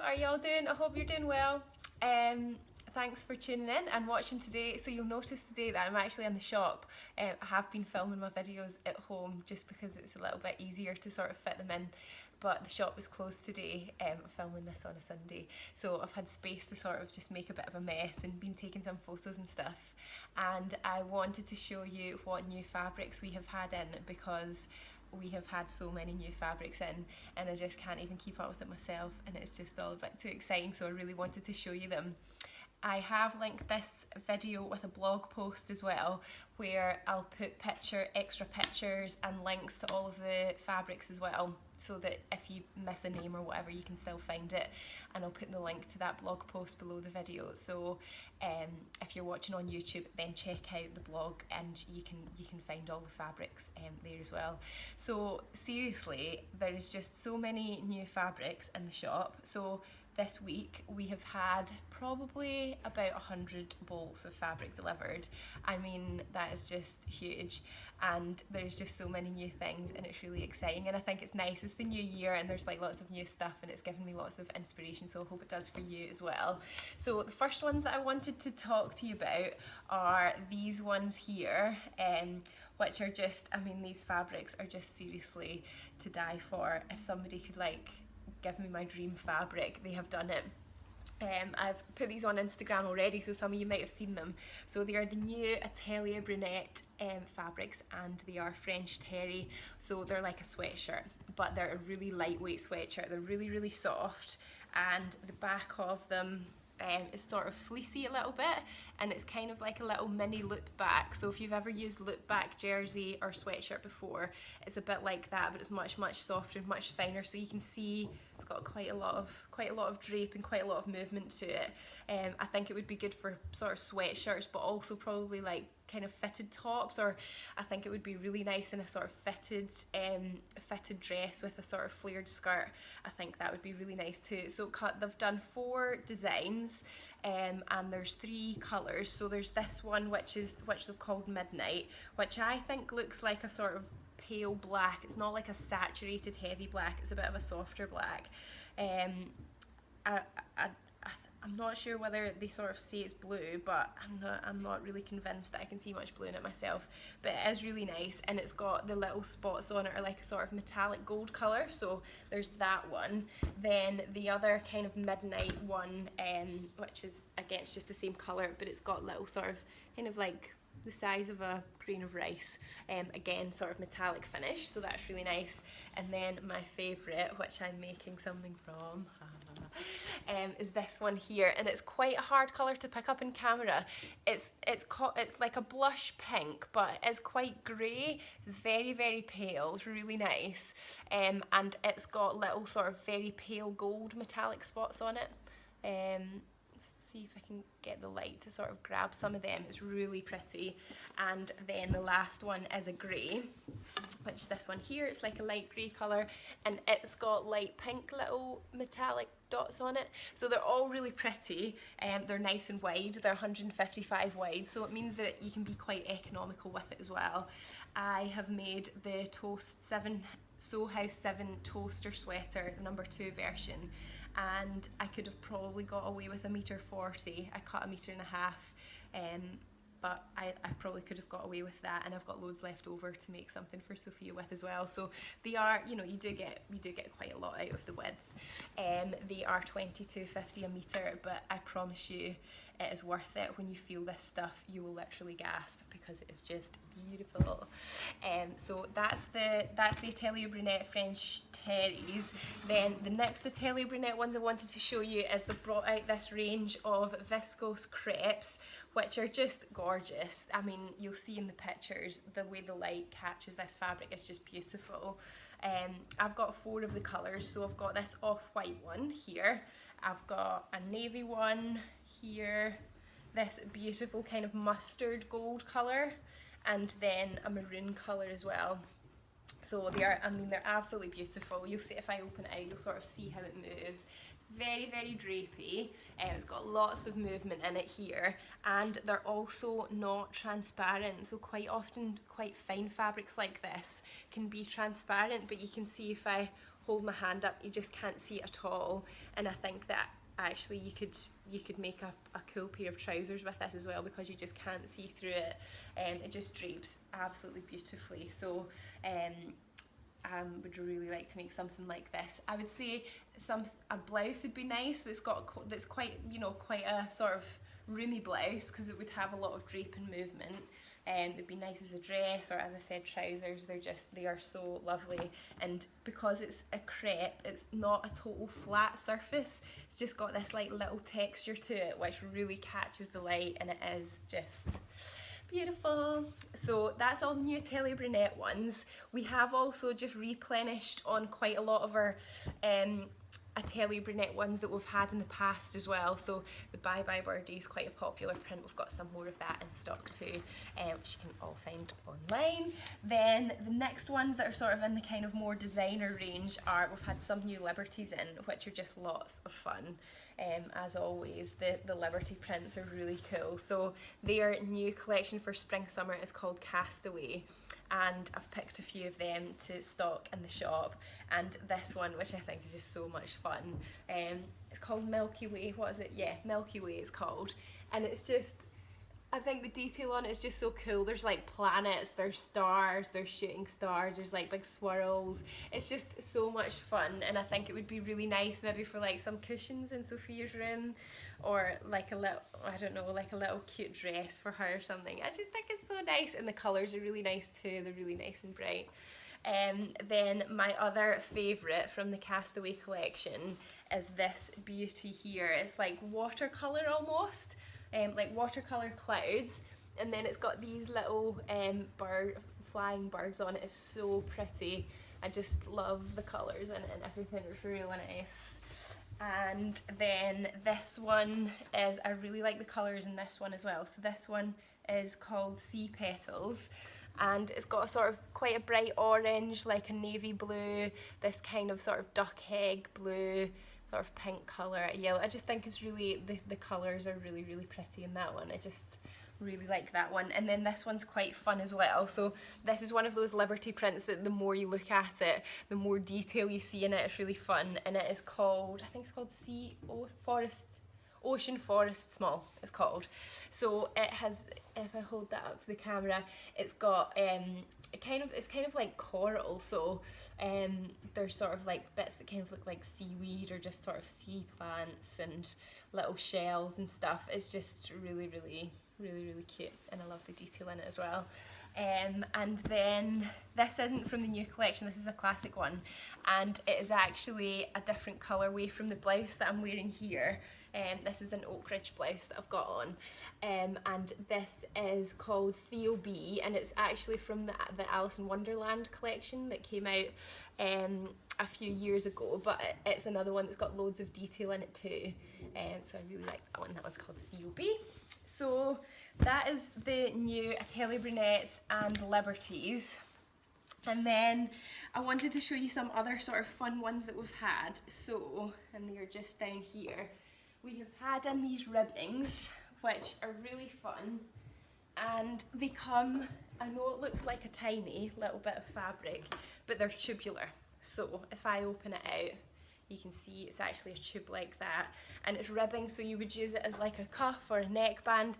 are y'all doing? I hope you're doing well. Thanks for tuning in and watching today. So you'll notice today that I'm actually in the shop. I have been filming my videos at home just because it's a little bit easier to sort of fit them in, but the shop was closed today. I'm filming this on a Sunday, so I've had space to sort of just make a bit of a mess and been taking some photos and stuff. And I wanted to show you what new fabrics we have had in, because we have had so many new fabrics in and I just can't even keep up with it myself, and it's just all a bit too exciting, so I really wanted to show you them. I have linked this video with a blog post as well, where I'll put extra pictures and links to all of the fabrics as well, so that if you miss a name or whatever you can still find it, and I'll put the link to that blog post below the video. So if you're watching on YouTube, then check out the blog and you can find all the fabrics there as well. So seriously, there is just so many new fabrics in the shop. So this week we have had probably about 100 bolts of fabric delivered. I mean, that is just huge, and there's just so many new things and it's really exciting, and I think it's nice. It's the new year and there's like lots of new stuff and it's given me lots of inspiration, so I hope it does for you as well. So the first ones that I wanted to talk to you about are these ones here, which are just, I mean, these fabrics are just seriously to die for. If somebody could like give me my dream fabric, they have done it. I've put these on Instagram already, so some of you might have seen them. So they are the new Atelier Brunette fabrics, and they are French terry, so they're like a sweatshirt, but they're a really lightweight sweatshirt. They're really, really soft, and the back of them is sort of fleecy a little bit, and it's kind of like a little mini loop back. So if you've ever used loop back jersey or sweatshirt before, it's a bit like that, but it's much softer and much finer. So you can see it's got quite a lot of drape and quite a lot of movement to it. I think it would be good for sort of sweatshirts, but also probably like kind of fitted tops, or I think it would be really nice in a sort of fitted dress with a sort of flared skirt. I think that would be really nice too. So they've done 4 designs, and there's 3 colours. So there's this one which they've called Midnight, which I think looks like a sort of pale black. It's not like a saturated heavy black, it's a bit of a softer black. I'm not sure whether they sort of say it's blue, but I'm not really convinced that I can see much blue in it myself. But it is really nice, and it's got the little spots on it are like a sort of metallic gold colour, so there's that one. Then the other kind of midnight one, which is, again, it's just the same colour, but it's got little sort of kind of like the size of a grain of rice, again sort of metallic finish, so that's really nice. And then my favourite, which I'm making something from, is this one here, and it's quite a hard colour to pick up in camera. It's like a blush pink, but it's quite grey. It's very, very pale. It's really nice, and it's got little sort of very pale gold metallic spots on it. See if I can get the light to sort of grab some of them. It's really pretty. And then the last one is a grey, which this one here, it's like a light grey colour, and it's got light pink little metallic dots on it. So they're all really pretty, and they're nice and wide. They're 155 wide, so it means that you can be quite economical with it as well. I have made the Sew House 7 toaster sweater, the number 2 version, and I could have probably got away with 1.40 m. I cut 1.5 m, but I probably could have got away with that, and I've got loads left over to make something for Sophia with as well. So they are, you know, you do get quite a lot out of the width. They are 22.50 a metre, but I promise you it is worth it. When you feel this stuff, you will literally gasp, because it is just beautiful. So that's the Atelier Brunette French terries. Then the next Atelier Brunette ones I wanted to show you is they brought out this range of Viscose crepes, which are just gorgeous. I mean, you'll see in the pictures the way the light catches this fabric is just beautiful. I've got 4 of the colours, so I've got this off-white one here, I've got a navy one here, this beautiful kind of mustard gold colour, and then a maroon colour as well. So they are, I mean, they're absolutely beautiful. You'll see, if I open it out, you'll sort of see how it moves. It's very, very drapey, and it's got lots of movement in it here, and they're also not transparent. So quite often, quite fine fabrics like this can be transparent, but you can see if I hold my hand up, you just can't see it at all. And I think that actually you could make a cool pair of trousers with this as well, because you just can't see through it. It just drapes absolutely beautifully. So I would really like to make something like this. I would say a blouse would be nice that's quite, you know, quite a sort of roomy blouse, because it would have a lot of drape and movement. It'd be nice as a dress, or as I said, trousers. They are so lovely. And because it's a crepe, it's not a total flat surface. It's just got this like little texture to it, which really catches the light, and it is just beautiful. So that's all the new Atelier Brunette ones. We have also just replenished on quite a lot of our Atelier Brunette ones that we've had in the past as well. So the Bye Bye Birdie is quite a popular print. We've got some more of that in stock too, which you can all find online. Then the next ones that are sort of in the kind of more designer range are, we've had some new Liberties in, which are just lots of fun. As always, the Liberty prints are really cool. So their new collection for spring summer is called Castaway, and I've picked a few of them to stock in the shop. And this one, which I think is just so much fun, it's called Milky Way. What is it? Yeah, Milky Way it's called. And it's just, I think the detail on it is just so cool. There's like planets, there's stars, there's shooting stars, there's like big swirls. It's just so much fun, and I think it would be really nice maybe for like some cushions in Sophia's room, or like a little, I don't know, like a little cute dress for her or something. I just think it's so nice, and the colours are really nice too. They're really nice and bright. Then my other favourite from the Castaway collection is this beauty here. It's like watercolour almost. Like watercolour clouds, and then it's got these little flying birds on it. It's so pretty. I just love the colours in it and everything. It's really nice. And then this one is, I really like the colours in this one as well. So this one is called Sea Petals, and it's got a sort of quite a bright orange, like a navy blue, this kind of sort of duck egg blue, sort of pink colour, yellow. I just think it's really, the colours are really, really pretty in that one. I just really like that one. And then this one's quite fun as well. So this is one of those Liberty prints that the more you look at it, the more detail you see in it. It's really fun. And it is called, I think it's called Ocean Forest Small, it's called. So it has, if I hold that up to the camera, it's got it's kind of like coral, so there's sort of like bits that kind of look like seaweed or just sort of sea plants and little shells and stuff. It's just really, really, really, really cute, and I love the detail in it as well. And then this isn't from the new collection, this is a classic one, and it is actually a different colourway from the blouse that I'm wearing here. This is an Oak Ridge blouse that I've got on, and this is called Theo B, and it's actually from the Alice in Wonderland collection that came out a few years ago, but it's another one that's got loads of detail in it too, so I really like that one. That one's called Theo B. So that is the new Atelier Brunettes and Liberties. And then I wanted to show you some other sort of fun ones that we've had. So, and they are just down here. We have had in these ribbings, which are really fun, and they come, I know it looks like a tiny little bit of fabric, but they're tubular. So if I open it out, you can see it's actually a tube like that, and it's ribbing, so you would use it as like a cuff or a neckband.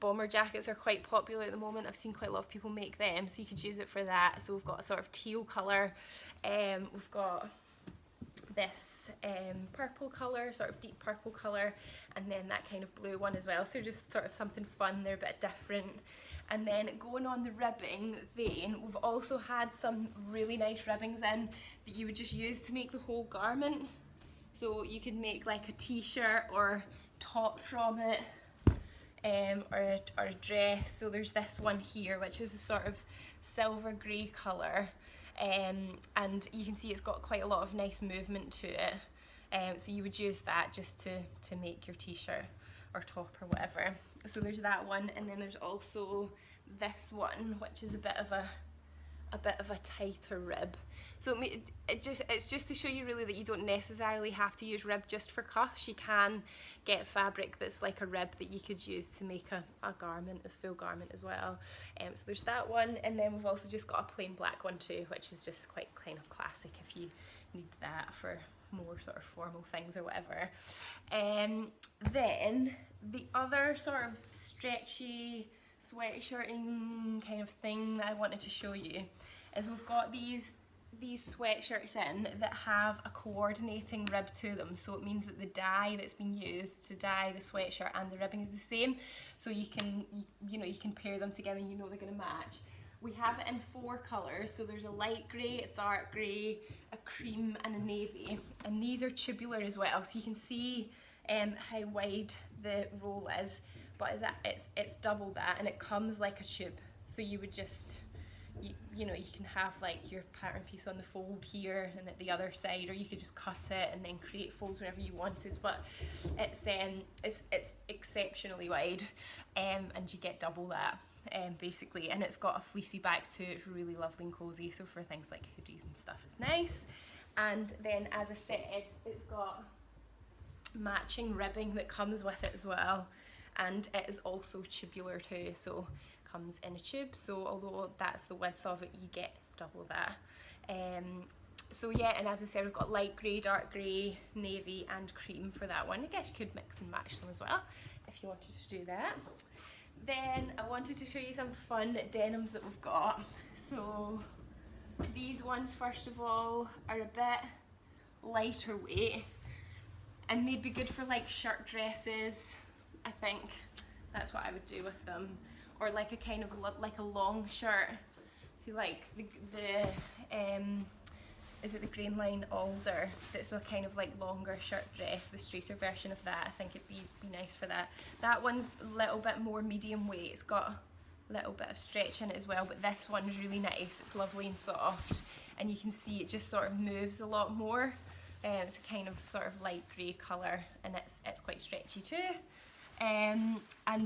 Bomber jackets are quite popular at the moment. I've seen quite a lot of people make them, so you could use it for that. So we've got a sort of teal colour, we've got this purple colour, sort of deep purple colour, and then that kind of blue one as well. So just sort of something fun, they're a bit different. And then going on the ribbing vein, we've also had some really nice ribbings in that you would just use to make the whole garment. So you could make like a t-shirt or top from it, or a dress. So there's this one here, which is a sort of silver grey colour. And you can see it's got quite a lot of nice movement to it, so you would use that just to make your t-shirt or top or whatever. So there's that one, and then there's also this one, which is a bit of a tighter rib. So it's just to show you really that you don't necessarily have to use rib just for cuffs. You can get fabric that's like a rib that you could use to make a garment, a full garment as well. So there's that one, and then we've also just got a plain black one too, which is just quite kind of classic if you need that for more sort of formal things or whatever. Then the other sort of stretchy sweatshirting kind of thing that I wanted to show you is we've got these sweatshirts in that have a coordinating rib to them, so it means that the dye that's been used to dye the sweatshirt and the ribbing is the same, so you can pair them together and you know they're going to match. We have it in 4 colours, so there's a light grey, a dark grey, a cream and a navy, and these are tubular as well, so you can see how wide the roll is, but it's double that, and it comes like a tube, so you would just you can have like your pattern piece on the fold here and at the other side, or you could just cut it and then create folds wherever you wanted, but it's exceptionally wide, and you get double that basically, and it's got a fleecy back too. It's really lovely and cozy, so for things like hoodies and stuff it's nice. And then, as I said, it's got matching ribbing that comes with it as well, and it is also tubular too, so comes in a tube, so although that's the width of it, you get double that. So yeah, and as I said, we've got light grey, dark grey, navy and cream for that one. I guess you could mix and match them as well if you wanted to do that. Then I wanted to show you some fun denims that we've got. So these ones, first of all, are a bit lighter weight, and they'd be good for like shirt dresses. I think that's what I would do with them, or like a kind of like a long shirt. See, like the is it the Grain Line Alder? That's a kind of like longer shirt dress, the straighter version of that. I think it'd be nice for that. That one's a little bit more medium weight. It's got a little bit of stretch in it as well, but this one's really nice. It's lovely and soft, and you can see it just sort of moves a lot more. It's a kind of sort of light grey colour, and it's quite stretchy too. And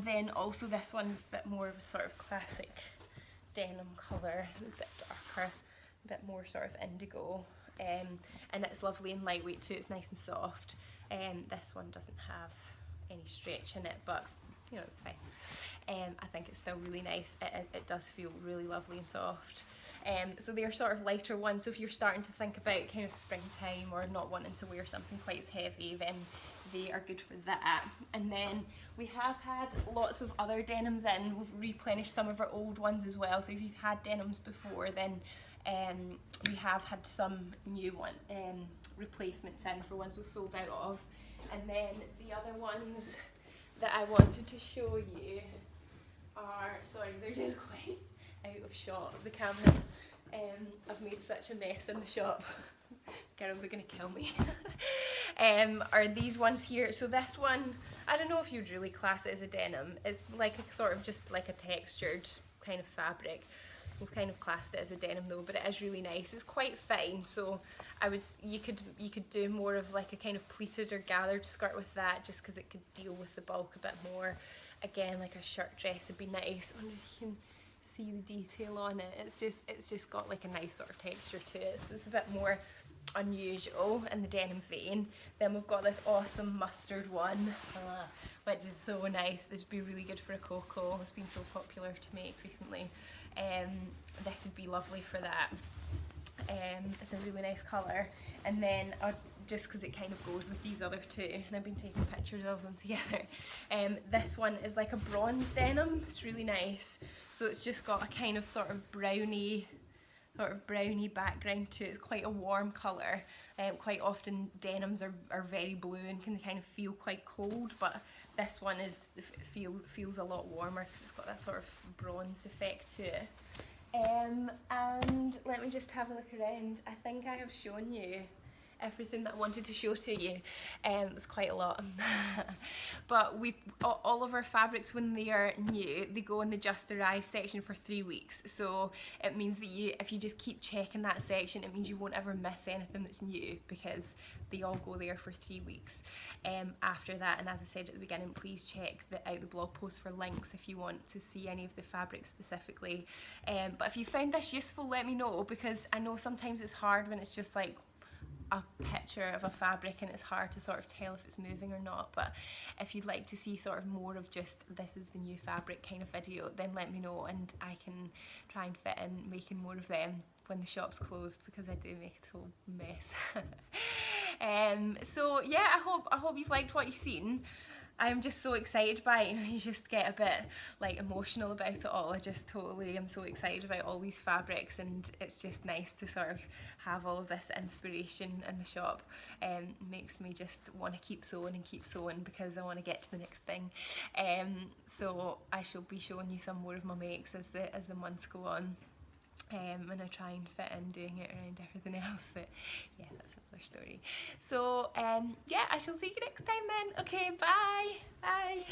then also this one's a bit more of a sort of classic denim colour, a bit darker, a bit more sort of indigo, and it's lovely and lightweight too. It's nice and soft. This one doesn't have any stretch in it, but you know, it's fine. I think it's still really nice. It does feel really lovely and soft. So they're sort of lighter ones, so if you're starting to think about kind of springtime or not wanting to wear something quite as heavy, then they are good for that. And then we have had lots of other denims in. We've replenished some of our old ones as well, so if you've had denims before, then we have had some new replacements in for ones we've sold out of. And then the other ones that I wanted to show you are, sorry, they're just quite out of shot of the camera. I've made such a mess in the shop. Girls are gonna kill me. Are these ones here. So this one, I don't know if you'd really class it as a denim. It's like a sort of just like a textured kind of fabric. We've kind of classed it as a denim though, but it is really nice. It's quite fine, so you could do more of like a kind of pleated or gathered skirt with that, just because it could deal with the bulk a bit more. Again, like a shirt dress would be nice. I wonder if you can see the detail on it. It's just got like a nice sort of texture to it. So it's a bit more unusual in the denim vein. Then we've got this awesome mustard one, which is so nice. This would be really good for a cocoa. It's been so popular to make recently. This would be lovely for that. It's a really nice colour. And then just because it kind of goes with these other two, and I've been taking pictures of them together. This one is like a bronze denim. It's really nice. So it's just got a kind of sort of browny background to it. It's quite a warm colour. Quite often denims are very blue and can kind of feel quite cold, but this one feels a lot warmer because it's got that sort of bronzed effect to it. And let me just have a look around. I think I have shown you everything that I wanted to show to you. It's quite a lot. But all of our fabrics, when they are new, they go in the just arrived section for 3 weeks. So it means that if you just keep checking that section, it means you won't ever miss anything that's new, because they all go there for 3 weeks after that. And as I said at the beginning, please check out the blog post for links if you want to see any of the fabrics specifically. But if you found this useful, let me know, because I know sometimes it's hard when it's just like a picture of a fabric and it's hard to sort of tell if it's moving or not. But if you'd like to see sort of more of just this is the new fabric kind of video, then let me know and I can try and fit in making more of them when the shop's closed, because I do make a total mess. So yeah, I hope you've liked what you've seen. I'm just so excited by it, you know, you just get a bit like emotional about it all. I just totally am so excited about all these fabrics, and it's just nice to sort of have all of this inspiration in the shop. Makes me just want to keep sewing because I want to get to the next thing. So I shall be showing you some more of my makes as the months go on. And I try and fit in doing it around everything else, but yeah, that's another story. So yeah, I shall see you next time then. Okay, bye.